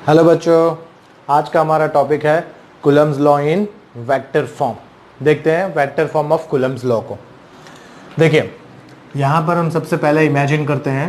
Hello बच्चों, आज का हमारा टॉपिक है Coulomb's law in vector form. देखते हैं vector form of Coulomb's law को। देखिए यहाँ पर हम सबसे पहले इमेजिन करते हैं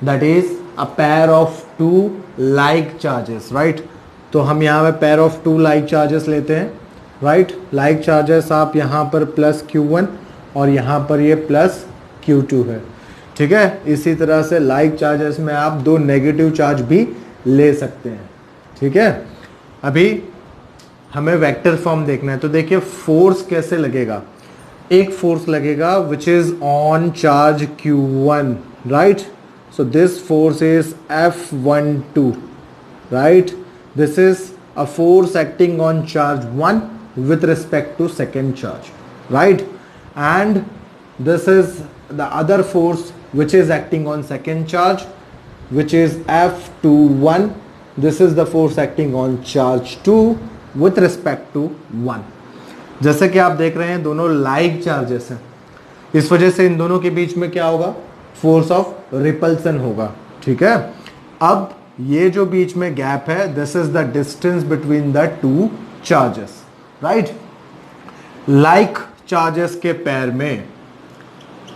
that is a pair of two like charges, right. तो हम यहाँ पे pair of two like charges लेते हैं, राइट। लाइक चार्जेस आप यहाँ पर प्लस Q1 और यहाँ पर ये प्लस Q2 है, ठीक है। इसी तरह से लाइक चार्जेस में आप दो नेगेटिव चार्ज भी ले सकते हैं, ठीक है। अभी हमें वेक्टर फॉर्म देखना है, तो देखिए फोर्स कैसे लगेगा। एक फोर्स लगेगा which is on charge Q1, right. So this force is F12, right. This is a force acting on charge 1 with respect to second charge, right? And this is the other force which is acting on second charge, which is F21. This is the force acting on charge 2 with respect to 1. जैसे कि आप देख रहे हैं दोनों like charges हैं, इस वजह से इन दोनों के बीच में क्या होगा, फोर्स ऑफ रिपल्सन होगा, ठीक है। अब ये जो बीच में गैप है, this is the distance between the two charges, right. Like charges के पेयर में,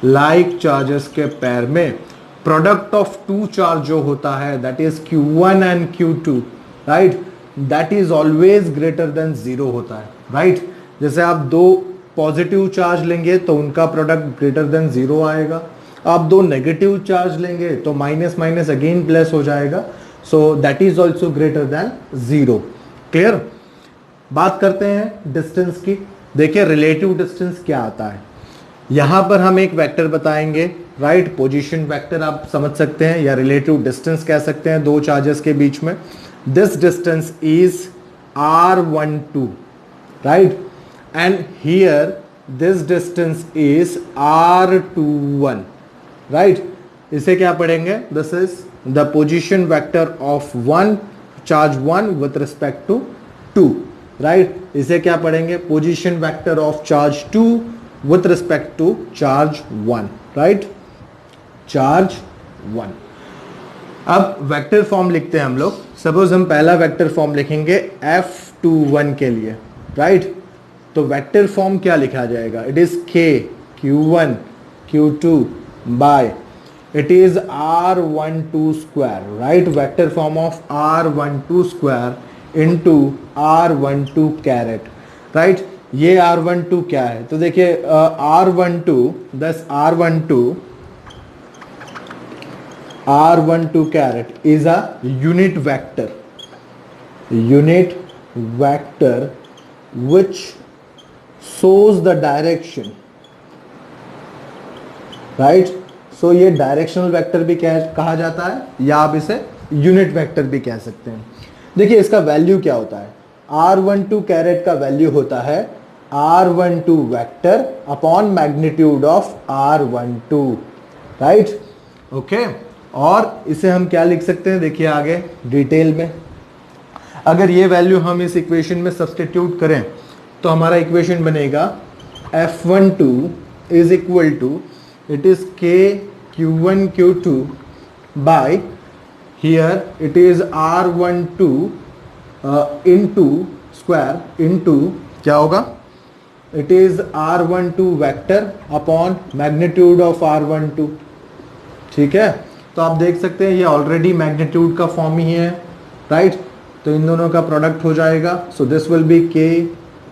लाइक चार्जेस के पेयर में प्रोडक्ट ऑफ टू चार्ज जो होता है that is Q1 and Q2, right, that is always greater than 0 होता है, राइट। जैसे आप दो पॉजिटिव चार्ज लेंगे तो उनका प्रोडक्ट ग्रेटर देन 0 आएगा, आप दो नेगेटिव चार्ज लेंगे तो माइनस माइनस अगेन प्लस हो जाएगा, so that is also greater than 0। Clear. बात करते हैं डिस्टेंस की। देखिए रिलेटिव डिस्टेंस क्या आता है। यहां पर हम एक वेक्टर बताएंगे, राइट। पोजीशन वेक्टर आप समझ सकते हैं या रिलेटिव डिस्टेंस कह सकते हैं दो चार्जेस के बीच में। This distance is R12, right, and here this distance is R21, right. इसे क्या पढ़ेंगे, this is the position vector of one charge 1 with respect to 2, right. इसे क्या पढ़ेंगे, position vector of charge 2 with respect to charge 1, right, charge 1। अब vector form लिखते हैं हम लोग। सपोज हम पहला वेक्टर फॉर्म लिखेंगे F21 के लिए, राइट। तो वेक्टर फॉर्म क्या लिखा जाएगा, it is K Q1 Q2 by it is R12 square, right. Vector form of R12 square into R12 caret, right. ये R12 क्या है, तो देखिए R12 दस R12 caret is a unit vector which shows the direction, right. So ये directional vector भी कहा जाता है या आप इसे यूनिट वेक्टर भी कह सकते हैं। देखिए इसका वैल्यू क्या होता है, R12 कैरेट का वैल्यू होता है R12 vector upon magnitude of R12, right, okay. और इसे हम क्या लिख सकते हैं, देखिए आगे डिटेल में। अगर ये वैल्यू हम इस इक्वेशन में सब्स्टिट्यूट करें तो हमारा इक्वेशन बनेगा F12 is equal to it is K Q1 Q2 by here it is R12 into square into क्या होगा, it is R12 vector upon magnitude of R12, ठीक है। तो आप देख सकते हैं ये ऑलरेडी मैग्नीट्यूड का फॉर्म ही है, राइट। तो इन दोनों का प्रोडक्ट हो जाएगा, so this will be K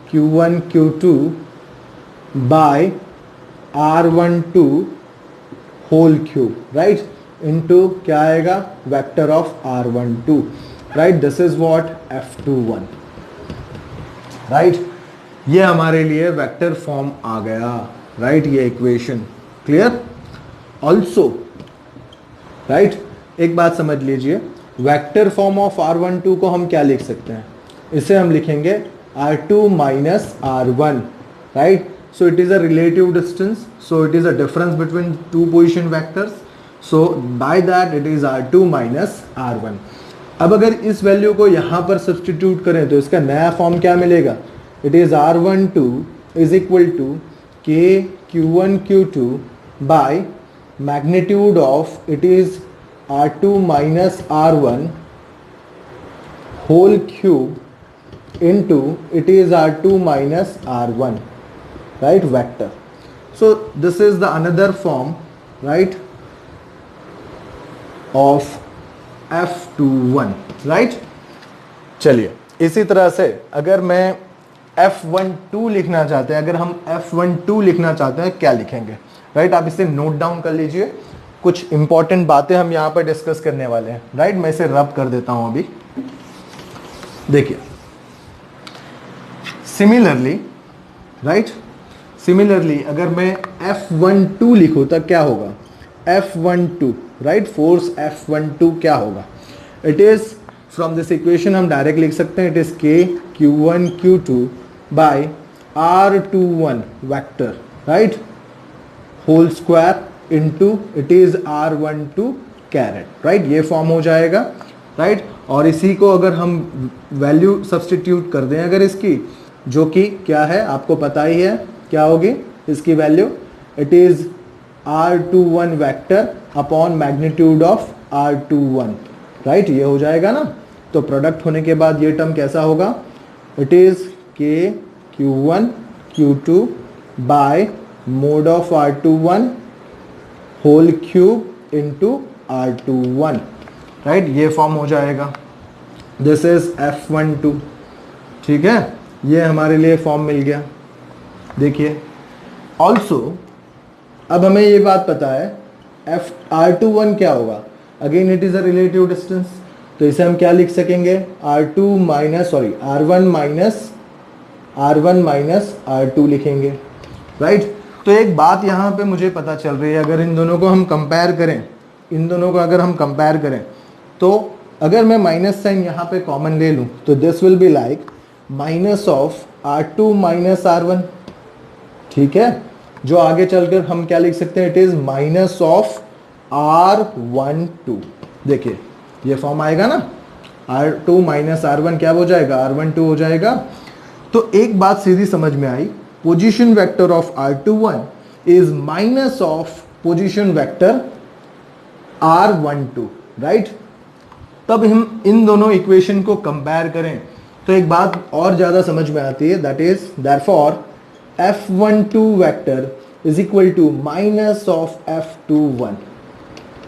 Q1 Q2 by R12 whole cube, right, into क्या आएगा, vector of R12, right. This is what F21, right. ये हमारे लिए वेक्टर फॉर्म आ गया, राइट, ये इक्वेशन। क्लियर। ऑल्सो, राइट, एक बात समझ लीजिए, वेक्टर फॉर्म ऑफ R12 को हम क्या लिख सकते हैं, इसे हम लिखेंगे R2 minus R1, right? So it is a relative distance, so it is a difference between two position vectors, so by that it is R2 minus R1। अब अगर इस वैल्यू को यहाँ पर सब्स्टिट्यूट करें तो इसका नया फॉर्म क्या मिलेगा, it is R12 is equal to K Q1 Q2 by magnitude of it is R2 minus R1 whole cube into it is r2 minus r1, right, vector. So this is the another form, right, of f21, right. चलिए इसी तरह से अगर मैं f12 लिखना चाहते हैं, अगर हम f12 लिखना चाहते हैं क्या लिखेंगे, राइट, आप इसे नोट डाउन कर लीजिए, कुछ इंपॉर्टेंट बातें हम यहां पर डिस्कस करने वाले हैं, राइट। मैं इसे रब कर देता हूं अभी, देखिए सिमिलरली, राइट, सिमिलरली अगर मैं f12 लिखूं तो क्या होगा, f12, राइट, फोर्स f12 क्या होगा, it is from this equation हम डायरेक्ट लिख सकते हैं, it is k q1 q2 by r21 vector, right, whole square into it is r12 caret, right, ये फॉर्म हो जाएगा, राइट। और इसी को अगर हम वैल्यू सब्सटीट्यूट कर दें अगर इसकी, जो कि क्या है आपको पता ही है क्या होगी इसकी value, it is r21 vector upon magnitude of r21, right, ये हो जाएगा ना। तो प्रोडक्ट होने के बाद ये टर्म कैसा होगा, it is k q1 q2 by mod of r21 whole cube into r21, right, ये फॉर्म हो जाएगा, दिस इज f12, ठीक है, ये हमारे लिए फॉर्म मिल गया। देखिए ऑल्सो अब हमें ये बात पता है r21 क्या होगा, again it is a relative distance, तो इसे हम क्या लिख सकेंगे, r1 माइनस r2 लिखेंगे, राइट। तो एक बात यहाँ पे मुझे पता चल रही है, अगर इन दोनों को हम कंपेयर करें, इन दोनों को अगर हम कंपेयर करें, तो अगर मैं माइनस साइन यहाँ पे कॉमन ले लूँ तो this will be like minus of r2 minus r1, ठीक है, जो आगे चलकर हम क्या लिख सकते हैं, it is minus of r12, देखिए ये फॉर्म आएगा ना, r2 माइनस r1 क्या हो जाएगा, r12 हो जाएगा। तो एक बात सीधी समझ में आई, position vector of r21 is minus of position vector r12, right. तब हम इन दोनों इक्वेशन को कंपेयर करें तो एक बात और ज्यादा समझ में आती है, that is therefore f12 vector is equal to minus of f21,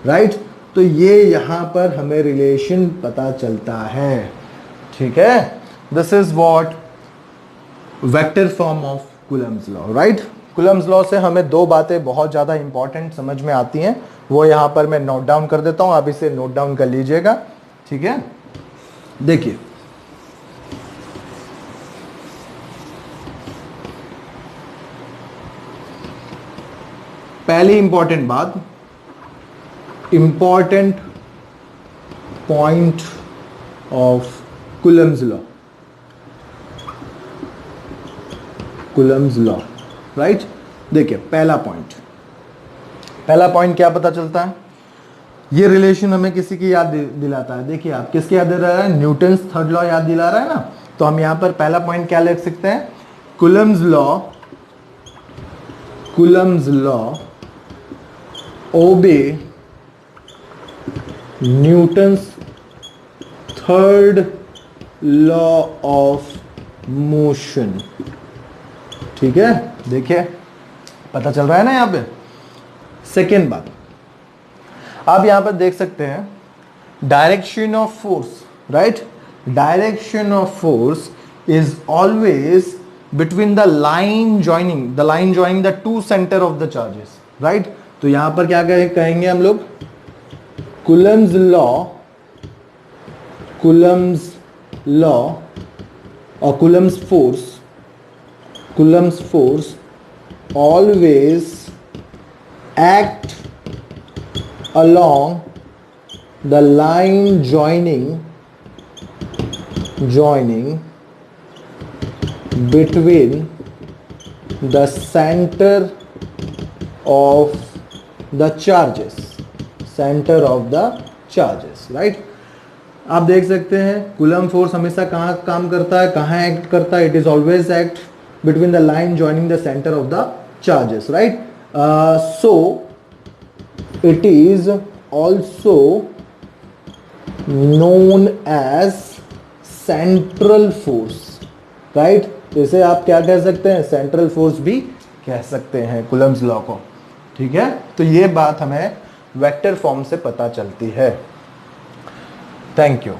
right. तो ये यहां पर हमें रिलेशन पता चलता है, ठीक है, this is what vector form of Coulomb's law, right. Coulomb's law से हमें दो बातें बहुत ज़्यादा इंपॉर्टेंट समझ में आती हैं, वो यहाँ पर मैं नोट डाउन कर देता हूँ, आप इसे नोट डाउन कर लीजिएगा, ठीक है। देखिए पहली इंपॉर्टेंट बात, important point of Coulomb's law, Coulomb's law, right. देखिए पहला पॉइंट क्या पता चलता है, ये रिलेशन हमें किसी की याद दिलाता है, देखिए आप किसकी याद दिला रहा है, न्यूटन्स थर्ड लॉ याद दिला रहा है ना। तो हम यहां पर पहला पॉइंट क्या लिख सकते हैं, कूलम्स लॉ ओबे Newton's third law of motion, ठीक है, देखिए पता चल रहा है ना यहां पे। सेकेंड बात, आप यहां पर देख सकते हैं direction of force, right, direction of force is always between the line joining the two centre of the charges, right. तो यहां पर क्या कहेंगे हम लोग, कूलम्स लॉ और Coulomb's force always act along the line joining between the center of the charges, right। आप देख सकते हैं कूलम फोर्स हमेशा कहाँ काम करता है, कहाँ एक्ट करता है, it is always act between the line joining the center of the charges, right। So it is also known as central force, right. इसे आप क्या कह सकते हैं, सेंट्रल फोर्स भी कह सकते हैं कूलम्स लॉ को, ठीक है। तो ये बात हमें वेक्टर फॉर्म से पता चलती है। Thank you.